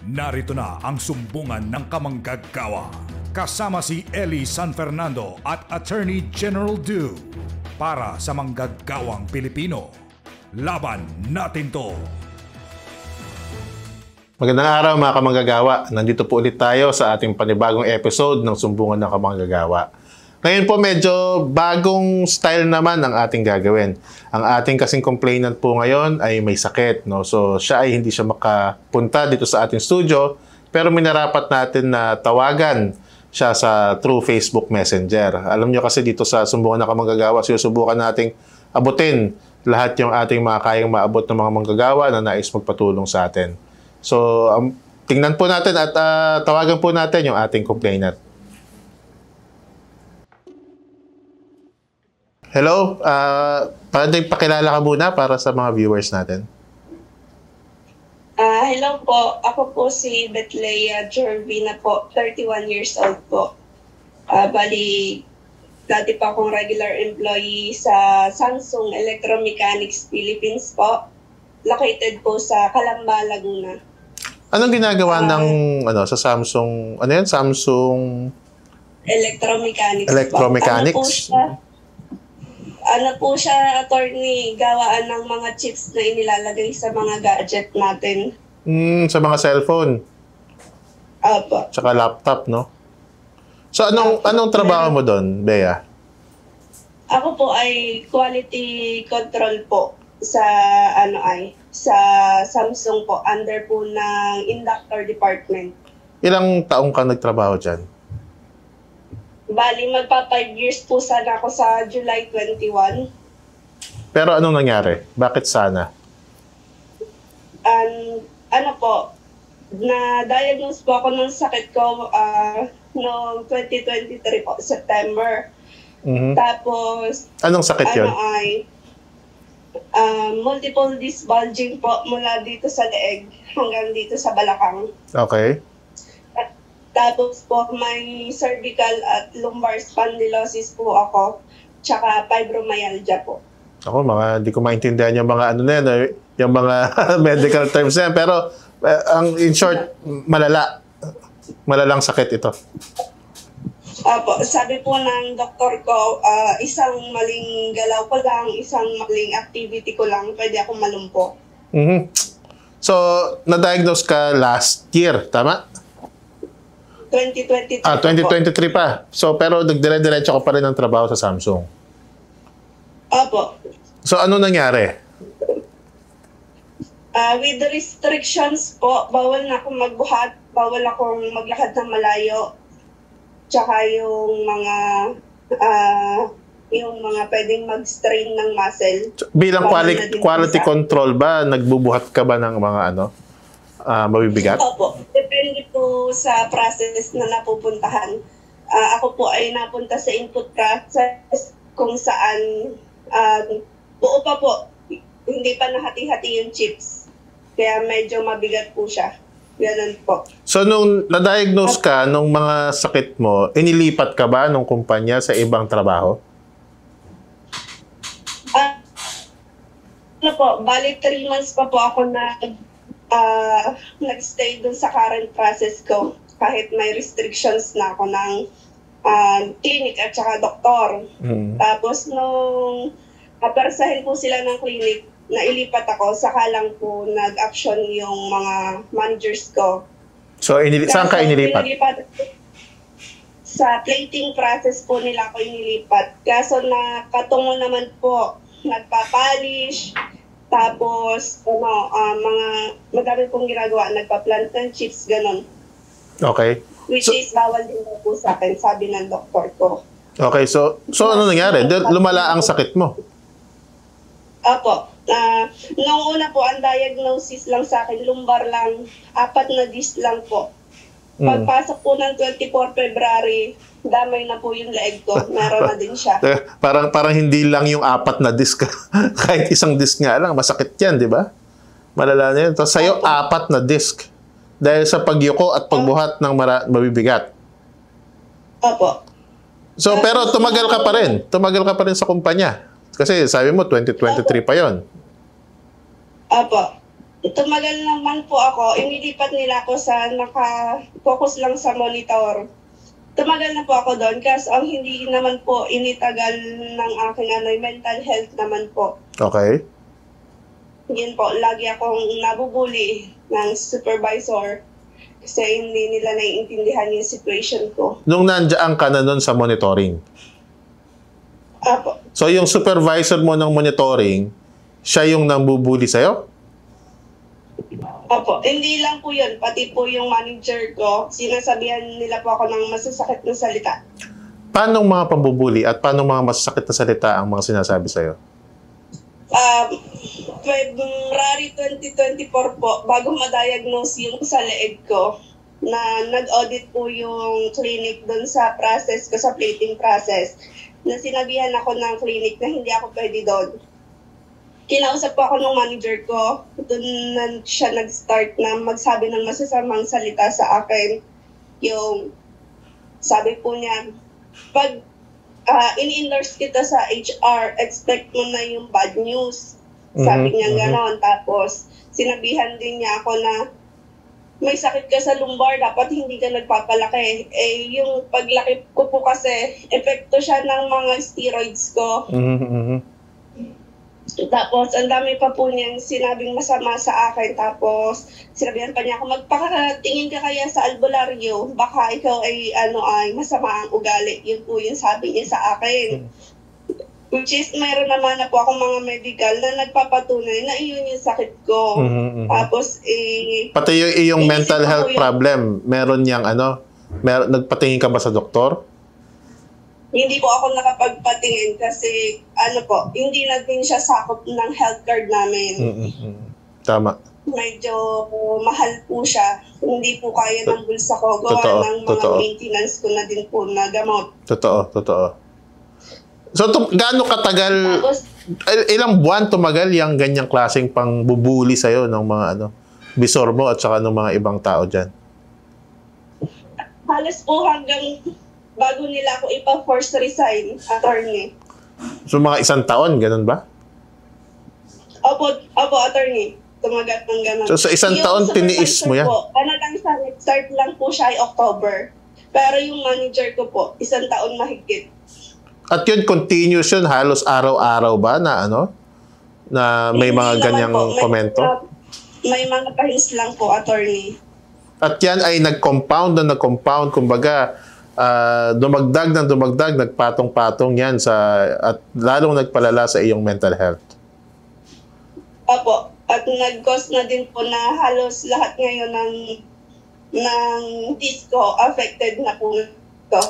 Narito na ang sumbungan ng kamanggagawa. Kasama si Eli San Fernando at Attorney General Du. Para sa manggagawang Pilipino. Laban natin to! Magandang araw mga kamanggagawa. Nandito po ulit tayo sa ating panibagong episode ng Sumbungan ng Kamanggagawa. Ngayon po medyo bagong style naman ang ating gagawin. Ang ating kasing complainant po ngayon ay may sakit, no? So siya ay hindi siya makapunta dito sa ating studio, pero minarapat natin na tawagan siya sa through Facebook Messenger. Alam nyo kasi dito sa Sumbungan ng Kamanggagawa, sinusubukan nating abutin lahat yung ating mga kayang maabot ng mga manggagawa na nais magpatulong sa atin. So tingnan po natin at tawagan po natin yung ating complainant. Hello, pwede pakilala ka muna para sa mga viewers natin. Hello po, ako po si Betleya Jorvina po, 31 years old po. Bali, dati pa akong regular employee sa Samsung Electromechanics Philippines po. Located po sa Calamba, Laguna. Anong ginagawa ng sa Samsung, ano yan? Samsung Electromechanics. Ano po siya, attorney, gawaan ng mga chips na inilalagay sa mga gadget natin. Sa mga cellphone. Opo. Tsaka laptop, no? So, anong trabaho mo doon, Bea? Ako po ay quality control po sa sa Samsung po, under po ng inductor department. Ilang taong ka nagtrabaho dyan? Bali, magpa 5 years po sana ako sa July 21. Pero anong nangyari? Bakit sana? Na-diagnose po ako ng sakit ko noong 2023 po, September. Tapos, anong sakit yun? Multiple disc bulging po mula dito sa leeg hanggang dito sa balakang. Okay. Tapos po, may cervical at lumbar spondylosis po ako, tsaka fibromyalgia po. Ako, hindi ko maintindihan yung mga yung mga medical terms na yan. Pero, in short, malalang sakit ito. Opo, sabi po ng doktor ko, isang maling galaw ko lang, isang maling activity ko lang, pwede akong malumpo. So, na-diagnose ka last year, tama? 2023 2023 pa. So, pero nagdire-diretso ka pa rin ng trabaho sa Samsung. Opo. So, ano nangyari? With the restrictions po, bawal na akong magbuhat, bawal akong maglakad ng malayo, tsaka yung mga pwedeng mag-strain ng muscle. Bilang quality control ba, nagbubuhat ka ba ng mga mabibigat? Opo. Depende po sa process na napupuntahan. Ako po ay napunta sa input process kung saan buo pa po. Hindi pa nahati-hati yung chips. Kaya medyo mabigat po siya. Ganun po. So, nung na-diagnose ka, nung mga sakit mo, inilipat ka ba nung kumpanya sa ibang trabaho? Bali 3 months pa po ako nag-stay dun sa current process ko kahit may restrictions na ako ng clinic at saka doktor. Tapos nung apersahin po sila ng clinic, nailipat ako, saka lang po nag-action yung mga managers ko. So, saan ka inilipat? Sa plating process po nila ako inilipat. Kaso nakatungo naman po, nagpa-polish, tapos, madami pong ginagawa, nagpa-plant ng chips, ganun. Okay. Which is bawal din po sa akin, sabi ng doktor ko. Okay, so ano nangyari? Lumala ang sakit mo? Opo. Noong una po, ang diagnosis lang sa akin, lumbar lang, 4 na disc lang po. Pagpasok po ng 24 February, damay na po yung leeg ko. Meron na din siya. Parang hindi lang yung 4 na disc. Kahit isang disc nga lang, masakit yan, di ba? Malala na yun. So, sa'yo, 4 na disc. Dahil sa pagyuko at pagbuhat ng mabibigat. Opo. So, pero tumagal ka pa rin. Tumagal ka pa rin sa kumpanya. Kasi sabi mo, 2023 pa yon. Opo. tumagal naman po ako, inilipat nila ako sa naka-focus lang sa monitor. Tumagal na po ako doon kasi ang hindi naman po initagal ng aking mental health naman po. Okay. Yun po, lagi akong nabubuli ng supervisor kasi hindi nila naiintindihan yung situation ko. Nung nandiyan ka na nun sa monitoring, Apo. so yung supervisor mo ng monitoring, siya yung nambubuli sa'yo? Opo, hindi lang po yun, pati po yung manager ko, sinasabihan nila po ako ng masasakit na salita. Paano mga pambubuli at paano mga masasakit na salita ang mga sinasabi sa'yo? February 2024 po, bago ma-diagnose yung sa leeg ko, na nag-audit po yung clinic doon sa process ko, sa plating process, na sinabihan ako ng clinic na hindi ako pwede doon. Kinausap po ako ng manager ko, doon na siya nag-start na magsabi ng masasamang salita sa akin. Yung sabi po niya, pag in-endorse kita sa HR, expect mo na yung bad news. Sabi niya gano'n. Tapos, sinabihan din niya ako na may sakit ka sa lumbar, dapat hindi ka nagpapalaki. Eh, yung paglaki ko po kasi, epekto siya ng mga steroids ko. Tapos, ang dami pa po niyang sinabing masama sa akin. Tapos, sinabihan pa niya ako, magpakatingin ka kaya sa albularyo. Baka ikaw ay masama ang ugali. Yun po yung sabi niya sa akin. Which is, mayroon naman na po akong mga medical na nagpapatunay na iyon yung sakit ko. Tapos, Pati yung iyong mental health problem, meron niyang nagpatingin ka ba sa doktor? Hindi po ako nakapagpatingin kasi hindi na din siya sakop ng health card namin. Tama. Medyo mahal po siya. Hindi po kaya ng bulsa ko. Gawa ng mga maintenance ko na din po na gamot. Totoo. So, gaano katagal, Tapos, ilang buwan tumagal yung ganyang klaseng pangbubuli sa'yo ng mga bisor mo at saka ng mga ibang tao dyan? halos po hanggang bago nila ako ipa-force resign, attorney. So, mga 1 taon, ganun ba? Opo, attorney. Tumagat ng ganun. So, sa 1 taon, tiniis mo yan? Po, start lang po siya ay October. Pero yung manager ko po, 1 taon mahigit. At yun, continuous yun, halos araw-araw ba na na may mga Hindi ganyang naman po. komento? May mga pahis lang po, attorney. At yan ay nag-compound, kumbaga, dumagdag, nagpatong-patong yan at lalong nagpalala sa iyong mental health. Opo. At nag-cause na din po na halos lahat ngayon ng disco affected na po ito.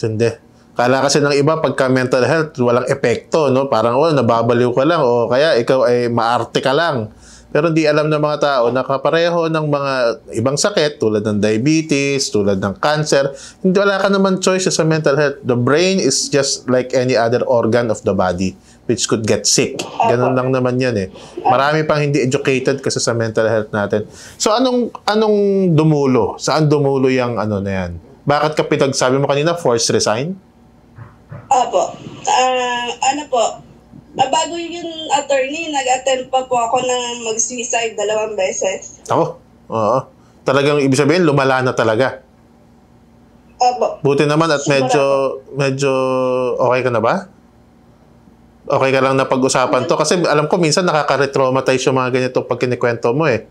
Hindi. Kala kasi ng iba, pagka mental health, walang epekto, no? Parang, nababaliw ka lang, o kaya ikaw ay maarte ka lang. Pero hindi alam ng mga tao na kapareho ng mga ibang sakit, tulad ng diabetes, tulad ng cancer, hindi wala ka naman choice sa mental health. The brain is just like any other organ of the body, which could get sick. Ganun lang naman yan eh. Marami pang hindi educated kasi sa mental health natin. So, anong dumulo? Saan dumulo yung na yan? Bakit ka pinagsabi mo kanina, forced resign? Opo. Bago yung attorney, nag-attempt pa po ako na mag-suicide 2 beses. Oo. Talagang ibig sabihin, lumala na talaga. Opo. Buti naman at medyo okay ka na ba? Okay ka lang na pag-usapan to? Kasi alam ko minsan nakaka-retraumatize yung mga ganito pag kinikwento mo eh.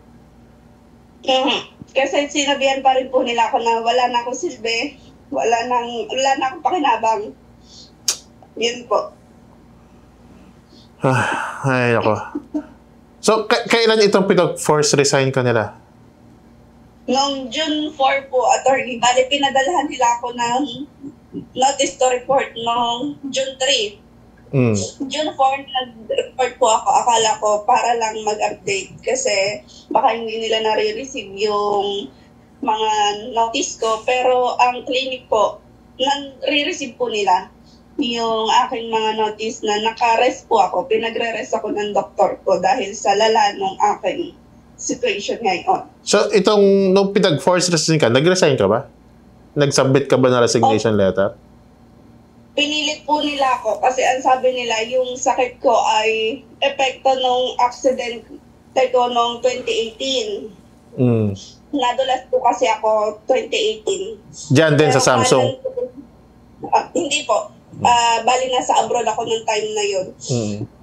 Kasi sinabihan pa rin po nila ako na wala na akong silbi, wala na akong pakinabang. Yun po. Ay, ako. So, kailan itong pinag-force resign ka nila? Noong June 4 po, attorney, bali pinadalahan nila ako ng notice to report noong June 3. June 4, nag-report po ako. Akala ko para lang mag-update kasi baka hindi nila nare-receive yung mga notice ko. Pero ang clinic po, nare-receive po nila yung aking mga notice na naka-rest po ako. Pinagre-rest ako ng doktor ko dahil sa lala ng aking situation ngayon. So, nung pinag-force resign ka, nag-resign ka ba? Nag-submit ka ba na resignation letter? Pinilit po nila ako kasi ang sabi nila yung sakit ko ay epekto ng accident ko noong 2018. Nadulas po kasi ako 2018. Diyan din sa Pero Samsung. Hindi po. Bali nasa abroad ako nung time na yun.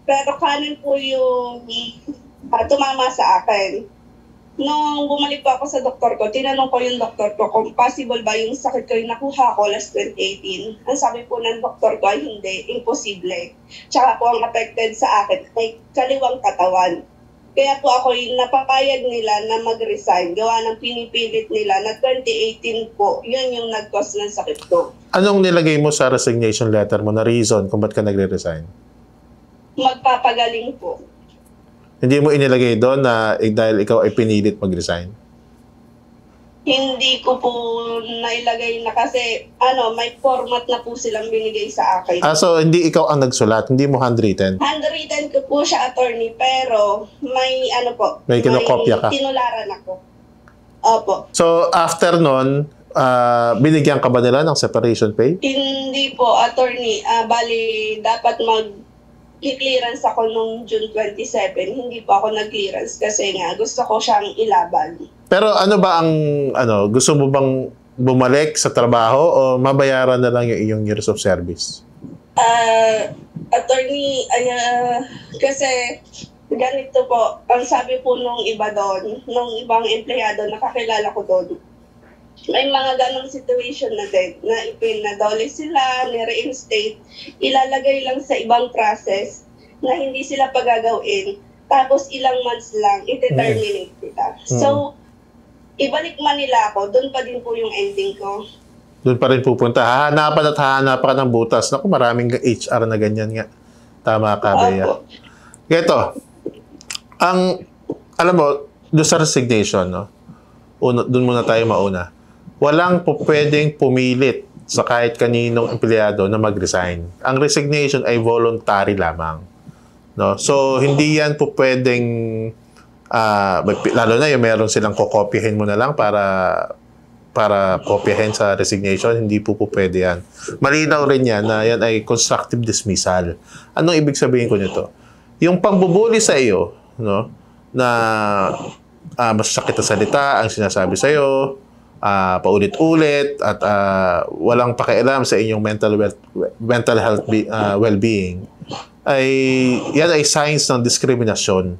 Pero kanan po yung tumama sa akin. Nung bumalik po ako sa doktor ko, tinanong ko yung doktor ko kung possible ba yung sakit ko yung nakuha ko last 2018. Ang sabi po ng doktor ko ay hindi, imposible. Tsaka po ang affected sa akin ay kaliwang katawan. Kaya po ako yung napapayag nila na mag-resign. Gawa ng pinipilit nila na 2018 po, yun yung nag-cause ng sakit ko. Anong nilagay mo sa resignation letter mo na reason kung ba't ka nagre-resign? Magpapagaling po. Hindi mo inilagay doon na dahil ikaw ay pinilit mag-resign? Hindi ko po nailagay na kasi may format na po silang binigay sa akin. So hindi ikaw ang nagsulat, hindi mo handwritten? Handwritten ko po siya, attorney, pero may May kinokopya ka? Tinularan ako. Opo. So after nun, binigyan ka ba nila ng separation pay? Hindi po, attorney. Bali, dapat clearance ako nung June 27. Hindi po ako nag-clearance kasi nga gusto ko siyang ilaban. Pero ano ba ang gusto mo bang bumalik sa trabaho o mabayaran na lang yung iyong years of service? Attorney, kasi ganito po, ang sabi po nung iba doon, nung ibang empleyado na kakilala ko doon, may mga ganong situation na din, na ipinadole sila, ni-reinstate, ilalagay lang sa ibang process na hindi sila pagagawin, tapos ilang months lang, ite-terminate sila. So, ibalik man nila ako, doon pa din po yung ending ko. Doon pa rin pupunta. Hahanapan ka ng butas. Naku, maraming HR na ganyan nga. Tama ka, Bea. Ito, alam mo, doon sa resignation, no? Doon muna tayo mauna. Walang pwedeng pumilit sa kahit kaninong empleyado na mag-resign. Ang resignation ay voluntary lamang. No? So, hindi yan po pwedeng, lalo na yung meron silang kokopyahin mo na lang para kopyahin sa resignation, hindi po pwede yan. Malinaw rin yan na yan ay constructive dismissal. Anong ibig sabihin ko nito? Yung pangbubuli sa iyo, no, na masasakit na salita ang sinasabi sa iyo, paulit-ulit at walang pakialam sa inyong mental health well-being, ay yan ay signs ng diskriminasyon.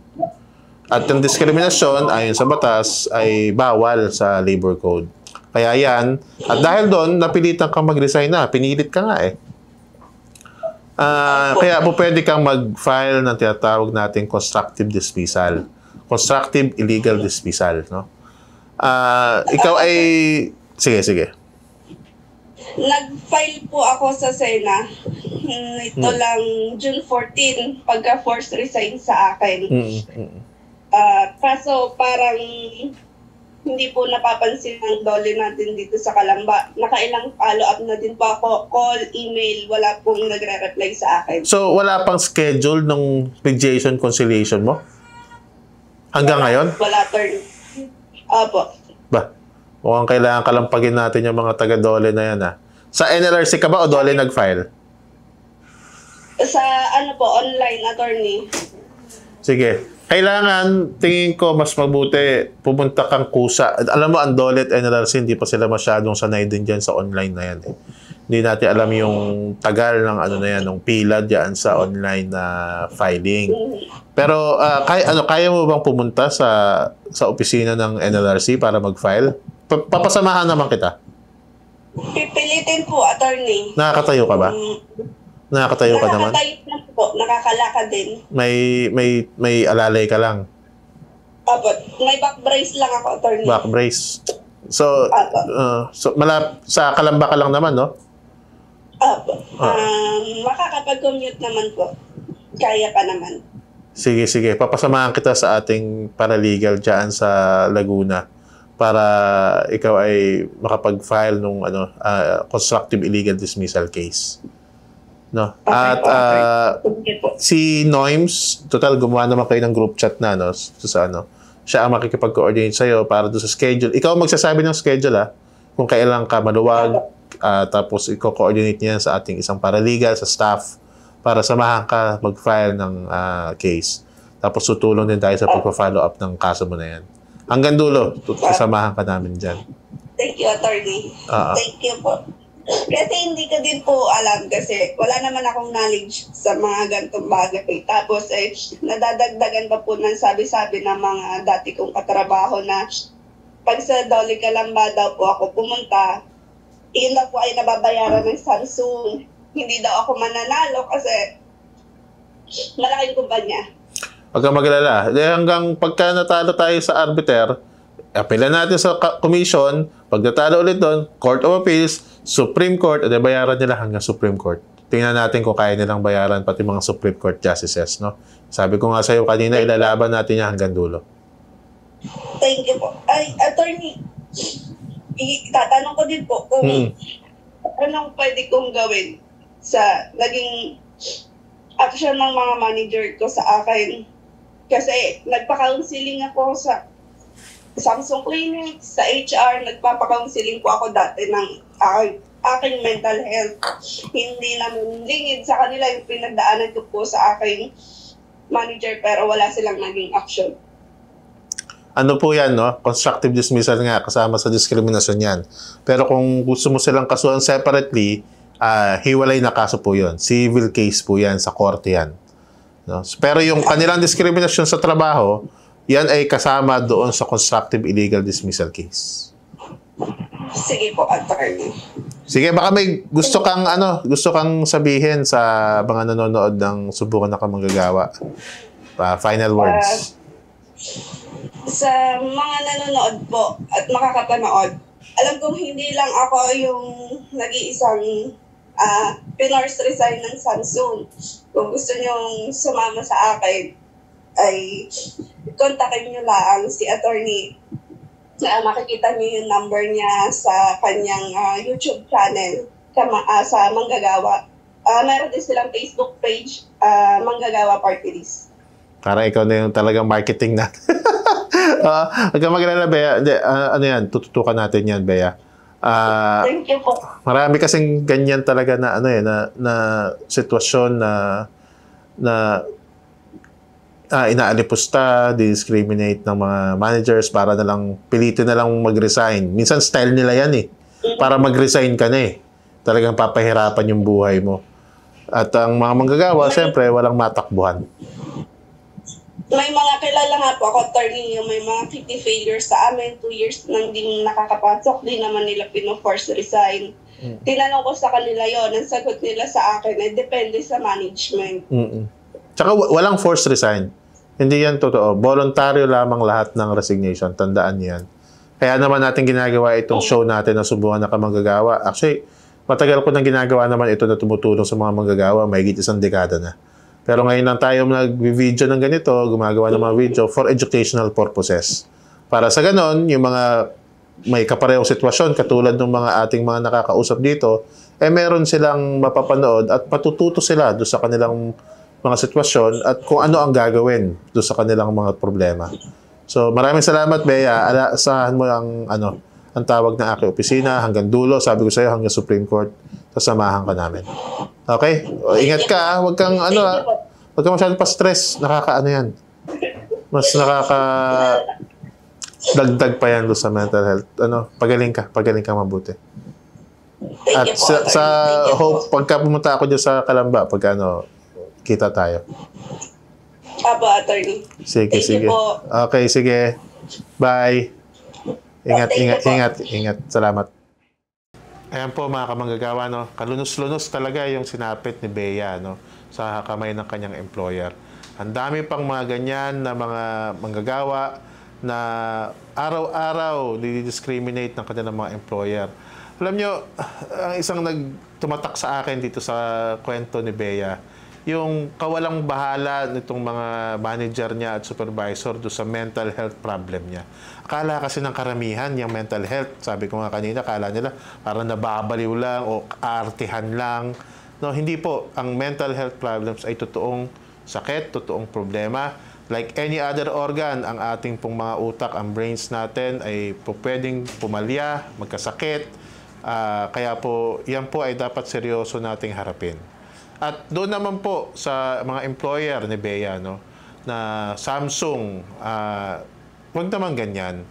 At yung diskriminasyon ayon sa batas ay bawal sa labor code. Kaya yan, at dahil doon napilitan kang mag-resign na, pinilit ka nga eh. Kaya po pwede kang mag-file ng tinatawag natin constructive dismissal. Constructive illegal dismissal, no? Ikaw ay... Sige. Nag-file po ako sa SENA. Ito lang, June 14, pagka-forced resign sa akin. Kaso parang hindi po napapansin ng dole natin dito sa Calamba. Nakailang follow-up na din po ako. Call, email, wala pong nagre-reply sa akin. So, wala pang schedule ng mediation conciliation mo? Hanggang ngayon? Wala, turn. Opo. Ba, mukhang kailangan kalampagin natin yung mga taga-dole na yan, ha? Sa NLRC ka ba o dole nag-file? Sa online, attorney. Sige. Kailangan, tingin ko, mas mabuti, pumunta kang kusa. Alam mo, ang dole at NLRC, hindi pa sila masyadong sanay din dyan sa online na yan, eh. Hindi natin alam yung tagal ng ng pila dyan sa online na filing. Pero kaya mo bang pumunta sa opisina ng NLRC para mag-file? Papasamahan naman kita. Pipilitin po, attorney. Nakakatayo ka ba? Nakakatayo ka naman? Nakakatayo na po. Nakakalakad din. May alalay ka lang? Opo. May back brace lang ako, attorney. Back brace. So sa Calamba ka lang naman, no? Opo. Makakapag-commute naman po. Kaya pa naman. Sige. Papasamahan kita sa ating paralegal dyan sa Laguna para ikaw ay makapag-file nung constructive illegal dismissal case. No? Okay, At si Noims, total gumawa naman kayo ng group chat na, no? Siya ang makikipag-coordinate sa'yo para doon sa schedule. Ikaw ang magsasabi ng schedule, kung kailan ka maluwag, tapos i-coordinate niya sa ating isang paralegal, sa staff, para samahan ka mag-file ng case. Tapos tutulong din tayo sa pagpa-follow up ng kaso mo na yan. Hanggang dulo, sasamahan ka namin dyan. Thank you, attorney. Thank you po. Kasi hindi ko din po alam kasi wala naman akong knowledge sa mga gantong bagay. Tapos nadadagdagan pa po ng sabi-sabi ng mga dati kong katrabaho na pag sa Dolly Calamba daw po ako pumunta, yun daw po ay nababayaran ng Samsung. Hindi daw ako mananalo kasi malaking kumpanya. Huwag kang magalala. Hanggang pagka natalo tayo sa arbiter, apilan natin sa commission, pag natalo ulit doon, Court of Appeals, Supreme Court, at bayaran nila hanggang Supreme Court. Tingnan natin kung kaya nilang bayaran pati mga Supreme Court justices, no? Sabi ko nga sa'yo kanina, ilalaban natin yan hanggang dulo. Thank you po. Ay, attorney, tatanong ko din po kung anong pwede kong gawin sa naging action ng mga manager ko sa akin. Kasi nagpa-counseling ako sa Samsung Clinic, sa HR, nagpapa-counseling po ako dati ng aking mental health. Hindi naman lingid sa kanila yung pinagdaanan ko po sa aking manager pero wala silang naging action. Ano po yan, no? Constructive dismissal nga, kasama sa diskriminasyon yan. Pero kung gusto mo silang kasuhan separately, hiwalay na kaso po yun. Civil case po yan, sa korte yan. No? Pero yung kanilang diskriminasyon sa trabaho, yan ay kasama doon sa constructive illegal dismissal case. Sige po, attorney. Sige, baka may gusto kang sabihin sa mga nanonood ng Subukan na Kamanggagawa. Final words. Sa mga nanonood po at makakapanood, alam kong hindi lang ako yung nag-iisang pinorse resign ng Samsung. Kung gusto nyong sumama sa akin, ay kontakin nyo lang si attorney. Makikita nyo yung number niya sa kanyang YouTube channel sa Manggagawa. Meron din silang Facebook page, Manggagawa Party List. Para ikaw na yung talagang marketing natin. Huwag kang magalala, Bea. Ano yan, tututukan natin yan, Bea. Thank you po. Marami kasing ganyan talaga na na sitwasyon na inaalipusta, discriminate ng mga managers para na lang pilitin na lang mag-resign. Minsan style nila yan eh. Para mag-resign ka na eh. Talagang papahirapan yung buhay mo. At ang mga manggagawa, siyempre, walang matakbuhan. May mga kilala nga po ako, attorney, yung may mga 50 failures sa amin, 2 years nang din nakakapasok, di naman nila pino-force resign. Tinanong ko sa kanila yon, ang sagot nila sa akin ay depende sa management. Tsaka walang forced resign. Hindi yan totoo. Voluntaryo lamang lahat ng resignation. Tandaan yan. Kaya naman natin ginagawa itong show natin na Subukan na Kamanggagawa. Actually, matagal ko nang ginagawa naman ito na tumutulong sa mga manggagawa. Mahigit 1 dekada na. Pero ngayon lang tayo nag-video ng ganito, gumagawa ng mga video for educational purposes. Para sa ganon, yung mga may kaparehong sitwasyon, katulad ng mga ating mga nakakausap dito, meron silang mapapanood at matututo sila doon sa kanilang mga sitwasyon at kung ano ang gagawin doon sa kanilang mga problema. So, maraming salamat, Bea. Asahan mo ang tawag ng aking opisina hanggang dulo. Sabi ko sa iyo, hanggang Supreme Court. Sasamahan ka namin. Okay? Ingat ka, huwag kang huwag kang masyadong pa-stress. Nakakaano yan. Mas dagdag pa yan doon sa mental health. Pagaling ka mabuti. At sa hope, pagka pumunta ako dyan sa Calamba, kita tayo. Aba, attorney. Sige. Okay, sige. Bye. Ingat. Salamat. Ayan po mga kamanggagawa, no? Kalunos-lunos talaga yung sinapit ni Bea, no? Sa kamay ng kanyang employer. Ang dami pang mga ganyan na mga manggagawa na araw-araw discriminate ng kanilang mga employer. Alam nyo, ang isang nagtumatak sa akin dito sa kwento ni Bea, yung kawalang bahala nitong mga manager niya at supervisor do sa mental health problem niya. Akala kasi ng karamihan yung mental health, sabi ko nga kanina, akala nila parang nababaliw lang o artihan lang. No, hindi po. Ang mental health problems ay totoong sakit, totoong problema. Like any other organ, ang ating pong mga utak, ang brains natin ay pwedeng pumalya, magkasakit. Kaya po, yan po ay dapat seryoso nating harapin. At doon naman po sa mga employer ni Bea, no, na Samsung, wag naman ganyan.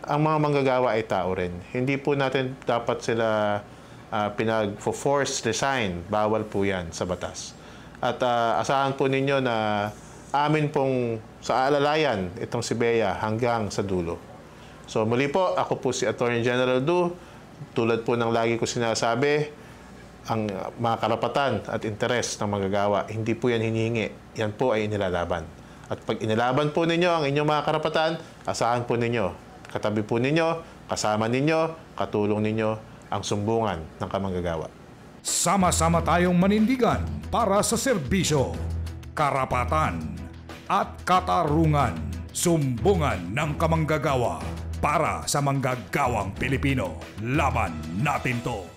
Ang mga manggagawa ay tao rin. Hindi po natin dapat sila pinag-force resign. Bawal po yan sa batas. At asahan po ninyo na amin pong sa alalayan itong si Bea hanggang sa dulo. So muli po, ako po si Attorney General Du. Tulad po ng lagi ko sinasabi, ang mga karapatan at interes ng manggagawa, hindi po yan hinihingi. Yan po ay inilalaban. At pag inilaban po ninyo ang inyong mga karapatan, asahan po ninyo, katabi po ninyo, kasama ninyo, katulong ninyo ang sumbungan ng kamanggagawa. Sama-sama tayong manindigan para sa serbisyo, karapatan at katarungan. Sumbungan ng kamanggagawa para sa manggagawang Pilipino. Laban natin to!